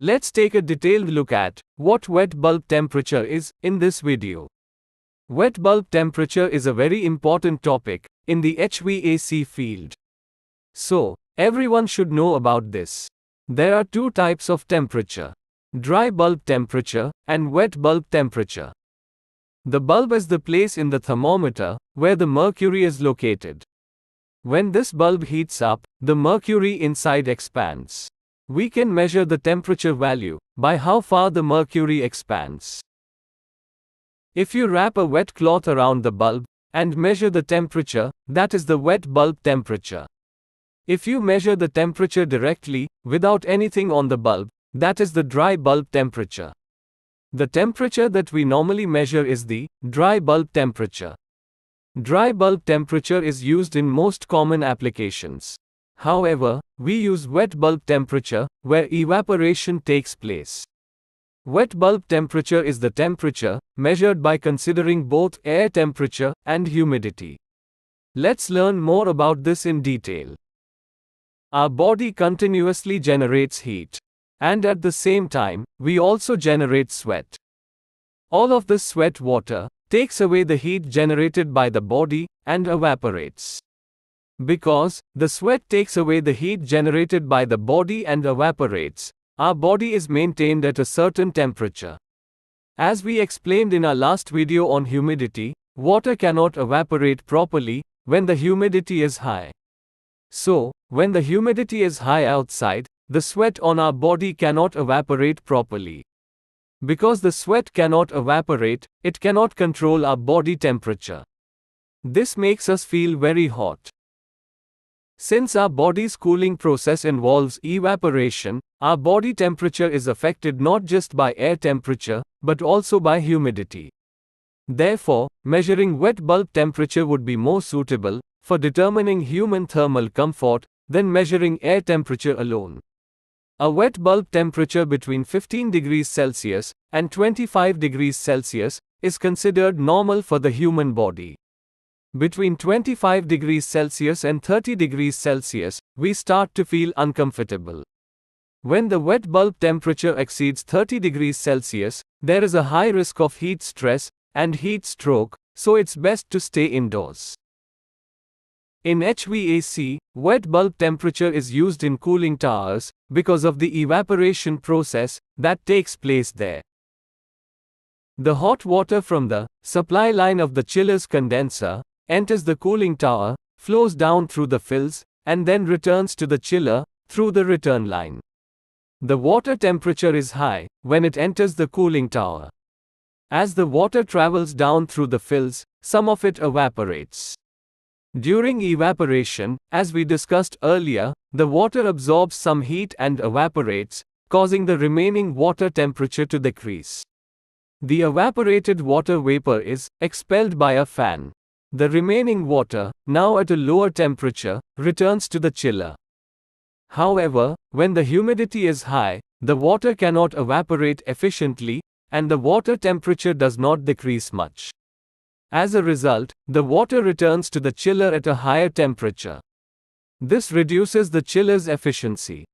Let's take a detailed look at what wet bulb temperature is in this video. Wet bulb temperature is a very important topic in the HVAC field. So, everyone should know about this. There are two types of temperature: dry bulb temperature and wet bulb temperature. The bulb is the place in the thermometer where the mercury is located. When this bulb heats up, the mercury inside expands. We can measure the temperature value by how far the mercury expands. If you wrap a wet cloth around the bulb and measure the temperature, that is the wet bulb temperature. If you measure the temperature directly, without anything on the bulb, that is the dry bulb temperature. The temperature that we normally measure is the dry bulb temperature. Dry bulb temperature is used in most common applications. However, we use wet bulb temperature where evaporation takes place. Wet bulb temperature is the temperature measured by considering both air temperature and humidity. Let's learn more about this in detail. Our body continuously generates heat. And at the same time, we also generate sweat. All of this sweat water takes away the heat generated by the body and evaporates. Because the sweat takes away the heat generated by the body and evaporates, our body is maintained at a certain temperature. As we explained in our last video on humidity, water cannot evaporate properly when the humidity is high. So, when the humidity is high outside, the sweat on our body cannot evaporate properly. Because the sweat cannot evaporate, it cannot control our body temperature. This makes us feel very hot. Since our body's cooling process involves evaporation, our body temperature is affected not just by air temperature, but also by humidity. Therefore, measuring wet bulb temperature would be more suitable for determining human thermal comfort than measuring air temperature alone. A wet bulb temperature between 15 degrees Celsius and 25 degrees Celsius is considered normal for the human body. Between 25 degrees Celsius and 30 degrees Celsius, we start to feel uncomfortable. When the wet bulb temperature exceeds 30 degrees Celsius, there is a high risk of heat stress and heat stroke, so it's best to stay indoors. In HVAC, wet bulb temperature is used in cooling towers because of the evaporation process that takes place there. The hot water from the supply line of the chiller's condenser enters the cooling tower, flows down through the fills, and then returns to the chiller through the return line. The water temperature is high when it enters the cooling tower. As the water travels down through the fills, some of it evaporates. During evaporation, as we discussed earlier, the water absorbs some heat and evaporates, causing the remaining water temperature to decrease. The evaporated water vapor is expelled by a fan. The remaining water, now at a lower temperature, returns to the chiller. However, when the humidity is high, the water cannot evaporate efficiently, and the water temperature does not decrease much. As a result, the water returns to the chiller at a higher temperature. This reduces the chiller's efficiency.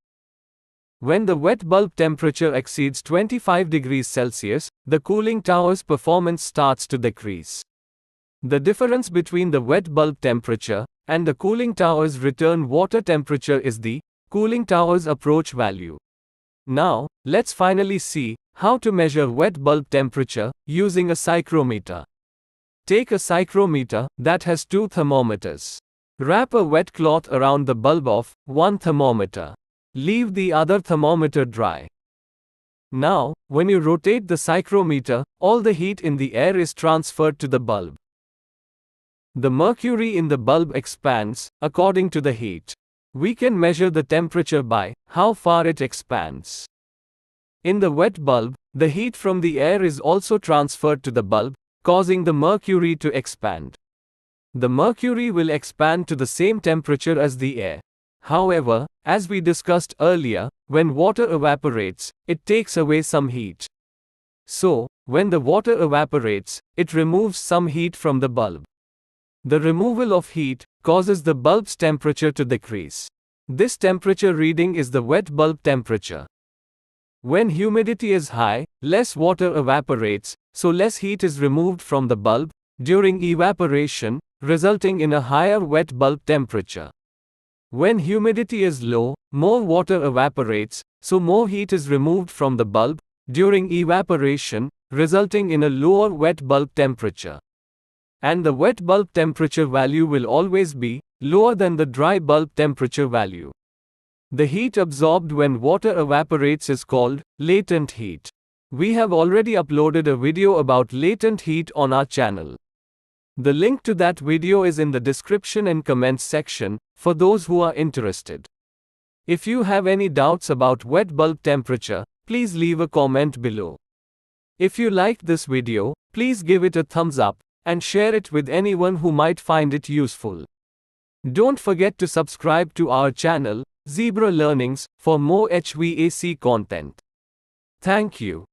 When the wet bulb temperature exceeds 25 degrees Celsius, the cooling tower's performance starts to decrease. The difference between the wet bulb temperature and the cooling tower's return water temperature is the cooling tower's approach value. Now, let's finally see how to measure wet bulb temperature using a psychrometer. Take a psychrometer that has two thermometers. Wrap a wet cloth around the bulb of one thermometer. Leave the other thermometer dry. Now, when you rotate the psychrometer, all the heat in the air is transferred to the bulb. The mercury in the bulb expands according to the heat. We can measure the temperature by how far it expands. In the wet bulb, the heat from the air is also transferred to the bulb, causing the mercury to expand. The mercury will expand to the same temperature as the air. However, as we discussed earlier, when water evaporates, it takes away some heat. So, when the water evaporates, it removes some heat from the bulb. The removal of heat causes the bulb's temperature to decrease. This temperature reading is the wet bulb temperature. When humidity is high, less water evaporates, so less heat is removed from the bulb during evaporation, resulting in a higher wet bulb temperature. When humidity is low, more water evaporates, so more heat is removed from the bulb during evaporation, resulting in a lower wet bulb temperature. And the wet bulb temperature value will always be lower than the dry bulb temperature value. The heat absorbed when water evaporates is called latent heat. We have already uploaded a video about latent heat on our channel. The link to that video is in the description and comments section for those who are interested. If you have any doubts about wet bulb temperature, please leave a comment below. If you liked this video, please give it a thumbs up and share it with anyone who might find it useful. Don't forget to subscribe to our channel, Zebra Learnings, for more HVAC content. Thank you.